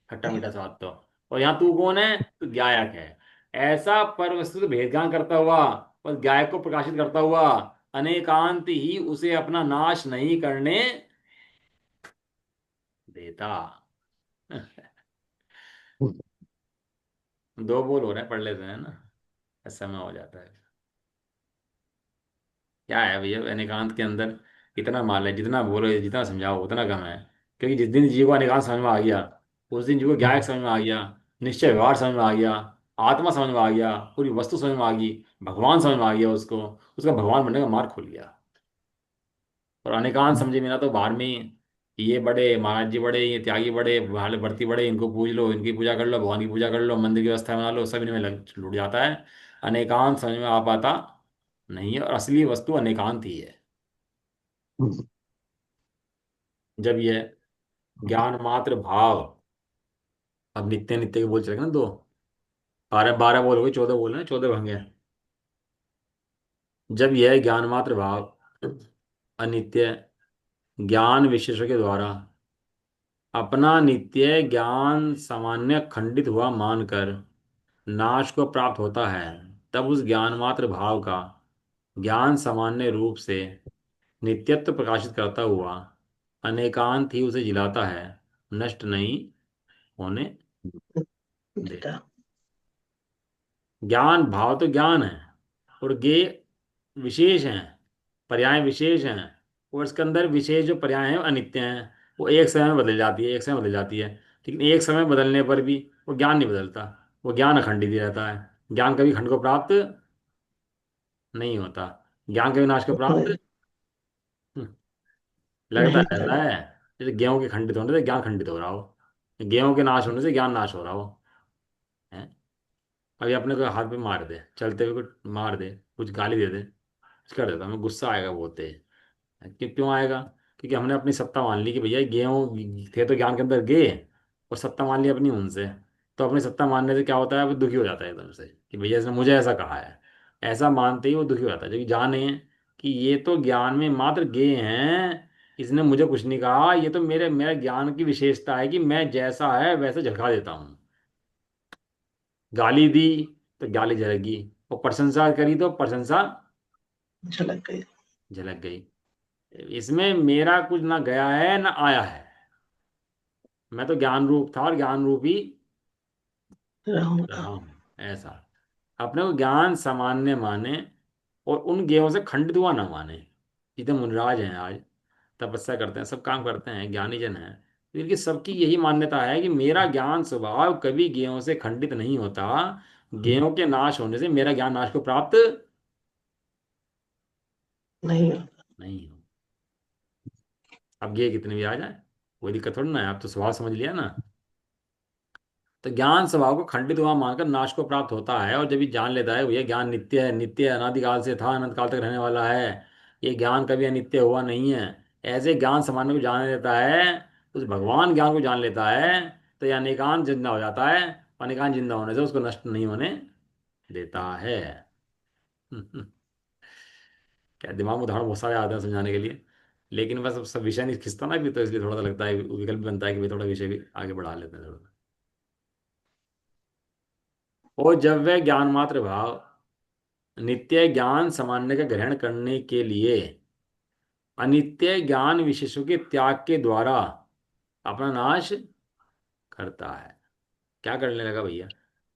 खट्टा मीठा स्वाद तो। और यहाँ तू कौन है? तू गायक है। ऐसा पर वस्तु से भेद ज्ञान करता हुआ, बस गायक को प्रकाशित करता हुआ, अनेकांत ही उसे अपना नाश नहीं करने देता। दो बोल हो रहे हैं, पढ़ लेते हैं ना, ऐसा में हो जाता है। क्या है भैया अनेकांत के अंदर? इतना माल है, जितना बोलो जितना समझाओ उतना कम है। क्योंकि जिस दिन जीव को अनेकांत समझ में आ गया, उस दिन जीव को ज्ञायक समझ में आ गया, निश्चय व्यवहार समझ में आ गया, आत्मा समझ में आ गया, पूरी वस्तु समझ में आ गई, भगवान समझ में आ गया उसको, उसका भगवान बनने का मार्ग खुल गया। और अनेकांत समझे बिना तो बाहर में ये बड़े महाराज जी बड़े, ये त्यागी बड़े, भाले भर्ती बड़े, इनको पूज लो, इनकी पूजा कर लो, भगवान की पूजा कर लो, मंदिर की व्यवस्था बना लो, सब इनमें लग लुट जाता है। अनेकांत समझ में आ पाता नहीं है, और असली वस्तु अनेकांत ही है। जब यह ज्ञान मात्र भाव, अब नित्य नित्य के बोल चलेगा ना दो, 12 12 बोल हो गए, 14 बोल रहे हैं, 14 होंगे। जब यह ज्ञान मात्र भाव अनित्य ज्ञान विशेषों के द्वारा अपना नित्य ज्ञान सामान्य खंडित हुआ मानकर नाश को प्राप्त होता है, तब उस ज्ञान मात्र भाव का ज्ञान सामान्य रूप से नित्यत्व प्रकाशित करता हुआ अनेकांत ही उसे जिलाता है, नष्ट नहीं होने देता। देता। ज्ञान भाव तो ज्ञान है, और गे विशेष हैं, पर्याय विशेष हैं, और इसके अंदर विशेष जो पर्याय हैं वो अनित्य हैं। वो एक समय में बदल जाती है, एक समय बदल जाती है, लेकिन एक समय बदलने पर भी वो ज्ञान नहीं बदलता। वो ज्ञान अखंडित ही रहता है। ज्ञान कभी खंड को प्राप्त नहीं होता। ज्ञान कभी नाश को प्राप्त नहीं, हम्म, लगता नहीं रहता करेगा। है। जैसे गेहूं के खंडित होने से ज्ञान खंडित हो रहा हो, गेहूं के नाश होने से ज्ञान नाश हो रहा हो। है? अभी अपने को हाथ पे मार दे, चलते हुए कुछ मार दे, कुछ गाली दे दे, कुछ कर देता, हमें गुस्सा आएगा बहुत तेज। क्यों आएगा? क्योंकि हमने अपनी सत्ता मान ली कि भैया गेहूं थे तो ज्ञान के अंदर गए, और सत्ता मान ली अपनी उनसे। तो अपनी सत्ता मानने से क्या होता है, वो दुखी हो जाता है एकदम से कि भैया इसने मुझे ऐसा कहा है। ऐसा मानते ही वो दुखी हो जाता है, जबकि जाने कि ये तो ज्ञान में मात्र गए हैं, इसने मुझे कुछ नहीं कहा, ये तो मेरे मेरे ज्ञान की विशेषता है कि मैं जैसा है वैसे झलका देता हूँ। गाली दी तो गाली झलक गई, और प्रशंसा करी तो प्रशंसा झलक गई। झलक गई। इसमें मेरा कुछ ना गया है ना आया है। मैं तो ज्ञान रूप था और ज्ञान रूप ही रहूंगा। रहा हूँ, ऐसा। अपने को ज्ञान सामान्य माने, और उन ज्ञों से खंडित हुआ ना माने। जितने मुनिराज हैं आज, तपस्या करते हैं, सब काम करते हैं, ज्ञानी जन हैं, क्योंकि सबकी यही मान्यता है कि मेरा ज्ञान स्वभाव कभी ज्ञों से खंडित नहीं होता। ज्ञों के नाश होने से मेरा ज्ञान नाश को प्राप्त नहीं। नहीं हो। अब ये कितने भी आ जाए, कोई दिक्कत थोड़ी ना है, आप तो स्वभाव समझ लिया ना। तो ज्ञान स्वभाव को खंडित हुआ मानकर नाश को प्राप्त होता है, और जब ये जान लेता है भैया ज्ञान नित्य है, नित्य अनादिकाल से था, अनंत काल तक रहने वाला है, ये ज्ञान कभी अनित्य हुआ नहीं है, ऐसे ज्ञान सामान्य को जान लेता है, उस भगवान ज्ञान को जान लेता है, तो ये अनेकांत जिंदा हो जाता है। अनेकांत जिंदा होने से उसको नष्ट नहीं होने देता है। क्या दिमाग में उदाहरण बहुत सारे आते हैं समझाने के लिए, लेकिन बस अब सब विषय नहीं खिंचता ना भी, तो इसलिए थोड़ा सा लगता है, विकल्प बनता है कि भाई थोड़ा विषय भी आगे बढ़ा लेते हैं थोड़ा। और जब वह ज्ञान मात्र भाव नित्य ज्ञान सामान्य का ग्रहण करने के लिए अनित्य ज्ञान विशेषों के त्याग के द्वारा अपना नाश करता है। क्या करने लगा भैया?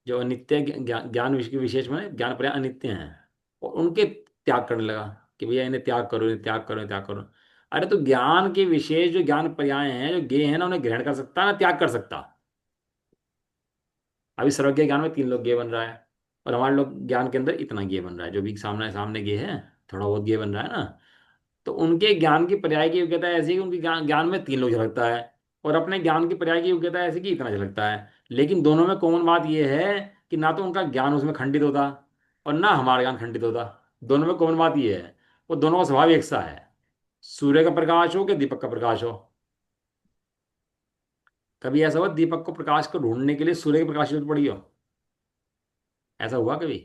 जो अनित्य ज्ञान विशेष में ज्ञान पर्याय अनित्य हैं, और उनके त्याग करने लगा कि भैया इन्हें त्याग करो, इन्हें त्याग करो, इन्हें त्याग करो। अरे तो ज्ञान के विशेष जो ज्ञान पर्याय हैं, जो ज्ञेय हैं ना, उन्हें ग्रहण कर सकता है ना त्याग कर सकता? अभी सर्वज्ञ ज्ञान में 3 लोग ज्ञेय बन रहा है, और हमारे लोग ज्ञान के अंदर इतना ज्ञेय बन रहा है, जो भी सामने सामने ज्ञेय है, थोड़ा बहुत ज्ञेय बन रहा है ना। तो उनके ज्ञान की पर्याय की योग्यता ऐसी है कि उनके ज्ञान ज्ञान में 3 लोग झलकता है, और अपने ज्ञान की पर्याय की योग्यता ऐसी कि इतना झलकता है। लेकिन दोनों में कॉमन बात यह है कि ना तो उनका ज्ञान उसमें खंडित होता, और ना हमारा ज्ञान खंडित होता। दोनों में कॉमन बात यह है, वो दोनों का स्वभाव एक सा है। सूर्य का प्रकाश हो कि दीपक का प्रकाश हो। कभी ऐसा हुआ दीपक को प्रकाश को ढूंढने के लिए सूर्य के प्रकाश की जरूरत पड़ी हो? ऐसा हुआ कभी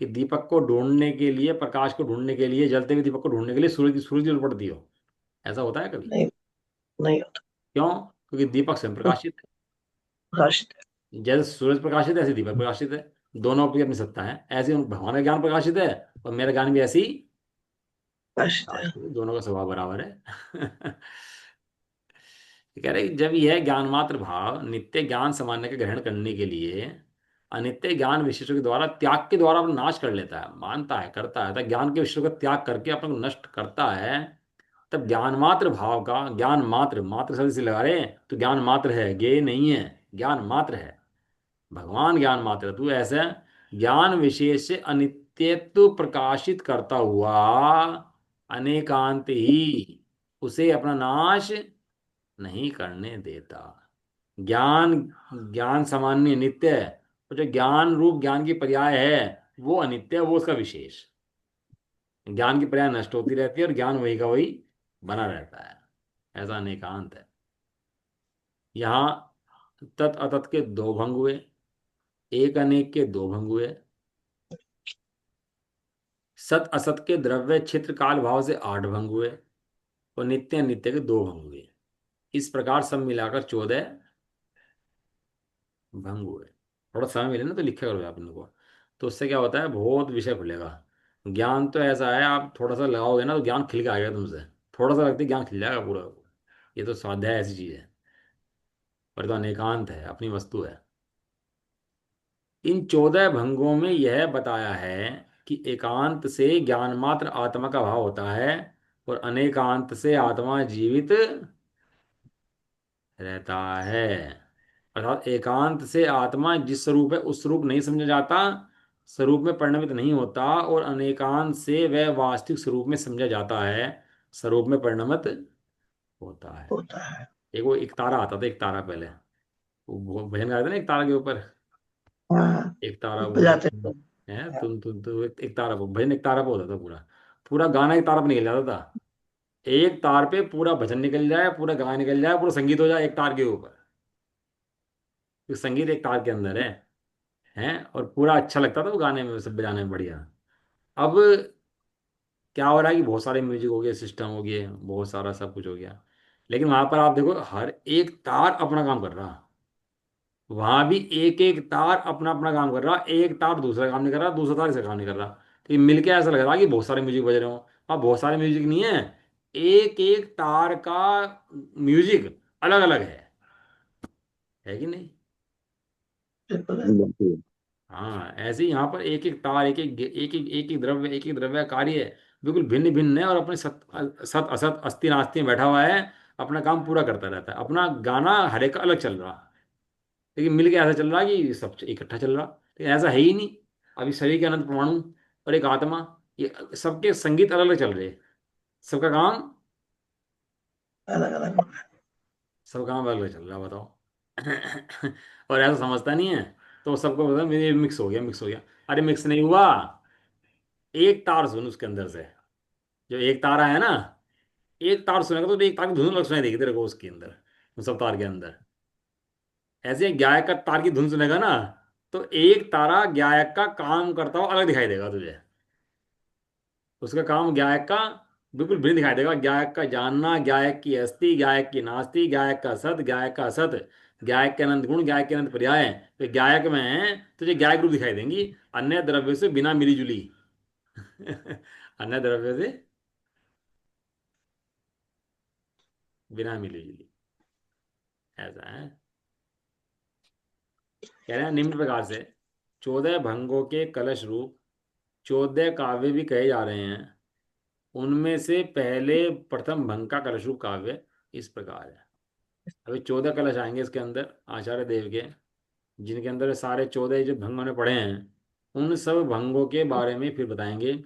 कि दीपक को ढूंढने के लिए, प्रकाश को ढूंढने के लिए, जलते हुए दीपक को ढूंढने के लिए सूर्य की जरूरत पड़ती हो? ऐसा होता है कभी? नहीं, नहीं होता। क्यों? क्योंकि दीपक स्वयं प्रकाशित प्रकाशित है। है। जैसे सूरज प्रकाशित है, ऐसे दीपक प्रकाशित है। दोनों की अपनी सत्ता है, ऐसे उन भगवान का ज्ञान प्रकाशित है, और मेरा ज्ञान भी ऐसी प्रकाशित है। प्रकाशित है। दोनों का स्वभाव बराबर है। कह रहे कि जब यह ज्ञान मात्र भाव नित्य ज्ञान सामान्य का ग्रहण करने के लिए अनित्य ज्ञान विशेषों के द्वारा त्याग के द्वारा अपना नाश कर लेता है, मानता है, करता है, तो ज्ञान के विषयों का त्याग करके अपने को नष्ट करता है, तब ज्ञान मात्र भाव का, ज्ञान मात्र, मात्र शब्द से लगा रहे तो ज्ञान मात्र है, ज्ञेय नहीं है, ज्ञान मात्र है, भगवान ज्ञान मात्र है। तू ऐसा ज्ञान विशेष से अनित्यत्व प्रकाशित करता हुआ अनेकांत ही उसे अपना नाश नहीं करने देता। ज्ञान, ज्ञान सामान्य नित्य है, और जो ज्ञान रूप ज्ञान की पर्याय है वो अनित्य है, वो उसका विशेष। ज्ञान की पर्याय नष्ट होती रहती है, और ज्ञान वही का वही बना रहता है, ऐसा अनेकांत है। यहाँ तत् अतत के दो भंग हुए, एक अनेक के दो भंग हुए, सत असत के द्रव्य क्षेत्र काल भाव से आठ भंग हुए, और नित्य अनित्य के दो भंग हुए। इस प्रकार सब मिलाकर 14 भंग हुए। थोड़ा समय मिले ना तो लिखा करो आप इनको, तो उससे क्या होता है, बहुत विषय खुलेगा। ज्ञान तो ऐसा है, आप थोड़ा सा लगाओगे ना तो ज्ञान खिल के आएगा तुमसे। थोड़ा सा लगते ही ज्ञान खिल जाएगा पूरा। ये तो स्वाध्याय ऐसी चीज है, पर तो अनेकांत है, अपनी वस्तु है। इन 14 भंगों में यह बताया है कि एकांत से ज्ञान मात्र आत्मा का भाव होता है, और अनेकांत से आत्मा जीवित रहता है। अर्थात एकांत से आत्मा जिस स्वरूप है उस स्वरूप नहीं समझा जाता, स्वरूप में परिणमित नहीं होता, और अनेकांत से वह वास्तविक स्वरूप में समझा जाता है, स्वरूप में परिणमित होता है। होता है। एक वो एक तारा आता था, एक तारा पहले वो भजन गाया था ना, एक तारा के ऊपर। हाँ, एक तारा वो बजाते थे। है, हाँ, तुम तो एक तारा वो भजन, एक तारा पे होता था पूरा। पूरा गाना एक तारा पे निकल जाता था। एक तार पे पूरा भजन निकल जाए, पूरा गाना निकल जाए, पूरा संगीत हो जाए एक तार के ऊपर, क्योंकि संगीत एक तार के अंदर है। हैं, और पूरा अच्छा लगता था वो गाने में, सब बजाने में बढ़िया। अब क्या हो रहा है कि बहुत सारे म्यूजिक हो गए, सिस्टम हो गए, बहुत सारा सब कुछ हो गया, लेकिन वहां पर आप देखो हर एक तार अपना काम कर रहा। वहां भी एक एक तार अपना अपना काम कर रहा, एक तार दूसरा काम नहीं कर रहा, दूसरा तार इसका काम नहीं कर रहा। तो ये मिलके ऐसा लग रहा है कि बहुत सारे म्यूजिक बज रहे हो। अब बहुत सारे म्यूजिक नहीं है, एक एक तार का म्यूजिक अलग अलग है कि नहीं? बिल्कुल है। बिल्कुल। हाँ, ऐसे ही यहाँ पर एक एक तार, एक एक द्रव्य, एक एक द्रव्य कार्य बिल्कुल भिन्न भिन्न है, और अपने सत सत असत अस्ति नास्ति में बैठा हुआ है, अपना काम पूरा करता रहता है, अपना गाना हर एक का अलग चल रहा। लेकिन मिल के ऐसा चल रहा कि सब इकट्ठा चल रहा, लेकिन ऐसा है ही नहीं। अभी शरीर के अनंत परमाणु और एक आत्मा, ये सबके संगीत अलग अलग चल रहे हैं। सबका काम अलग अलग होता है। सब काम अलग अलग चल रहा है, बताओ। और ऐसा समझता नहीं है, तो सबको पता है मेरे मिक्स हो गया, मिक्स हो गया। अरे मिक्स नहीं हुआ, एक तार सुन उसके अंदर से, जो एक तारा है ना, एक तार सुनेगा तो एक तार की धुन अलग सुनाई देगी तेरे को उसके अंदर, उन सब तार के अंदर। ऐसे ही गायक का तार की धुन सुनेगा ना, तो एक तारा गायक का काम करता हुआ अलग दिखाई देगा तुझे। उसका काम गायक का बिल्कुल भिन्न दिखाई देगा। गायक का जानना, गायक की हस्ती, गायक की नास्ती, गायक का सत, गायक का असत, गायक के अनंत गुण, गायक के अनंत पर्याय, तो गायक में तुझे गायक रूप दिखाई देंगी, अन्य द्रव्य से बिना मिली जुली। अन्य द्रव्य से बिना मिली जुली, ऐसा है। कह रहे हैं निम्न प्रकार से 14 भंगों के कलश रूप 14 काव्य भी कहे जा रहे हैं। उनमें से पहले प्रथम भंग का कलश रूप काव्य इस प्रकार है। अभी 14 कलश आएंगे इसके अंदर आचार्य देव के, जिनके अंदर सारे 14 जो भंग उन्होंने पढ़े हैं, उन सब भंगों के बारे में फिर बताएंगे।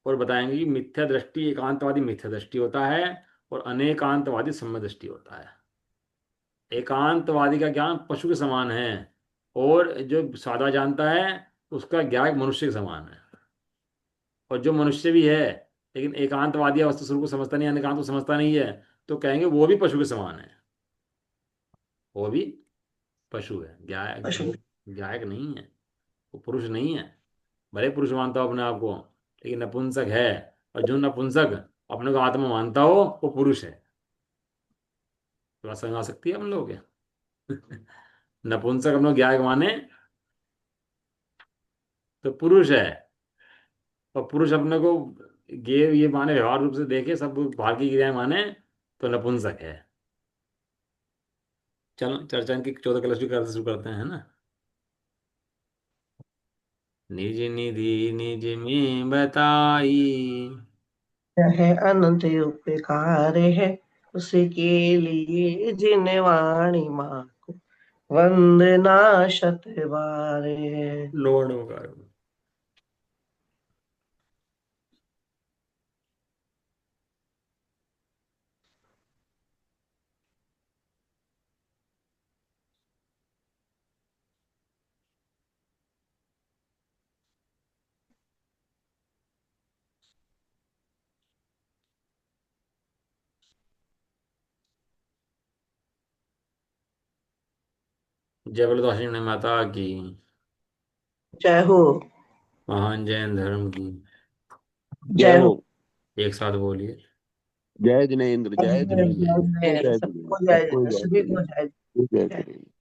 और बताएंगे कि मिथ्या दृष्टि एकांतवादी मिथ्या दृष्टि होता है, और अनेकांतवादी सम्यक दृष्टि होता है। एकांतवादी का ज्ञान पशु के समान है, और जो सादा जानता है उसका ज्ञान मनुष्य के समान है। और जो मनुष्य भी है लेकिन एकांतवादी वस्तु स्वरूप को समझता नहीं, अनेकांत को समझता नहीं है, तो कहेंगे वो भी पशु के समान है, वो भी पशु है। गायक पशु। वो गायक नहीं है, वो पुरुष नहीं है। भले पुरुष मानता हो अपने आप को, लेकिन नपुंसक है। और जो नपुंसक अपने को आत्मा मानता हो वो पुरुष है। थोड़ा समझ आ सकती है हम लोग के। नपुंसक अपने को गायक माने तो पुरुष है, और पुरुष अपने को ये माने, व्यवहार रूप से देखे सब बाहर की क्रियाएं माने, तो नपुंसक है। चलो चर्चा इनकी 14 क्लास भी करते शुरू करते हैं, है ना। निज निधि निज में बताई, है अनंत उपकार है उसी के लिए जिन वाणी माँ को वंदना शत बार है। लोड होगा। जय बोलो दक्षिण माता की। जय हो। महान जैन धर्म की। जय जय हो। हो। एक साथ बोलिए। जय जिनेंद्र, जय जय जिनेंद्र, जय सबको जय, जय जिनेंद्र, सबको जय सबको जय, जय सभी को जिनेंद्र, जय जय जय। जिनेंद्र।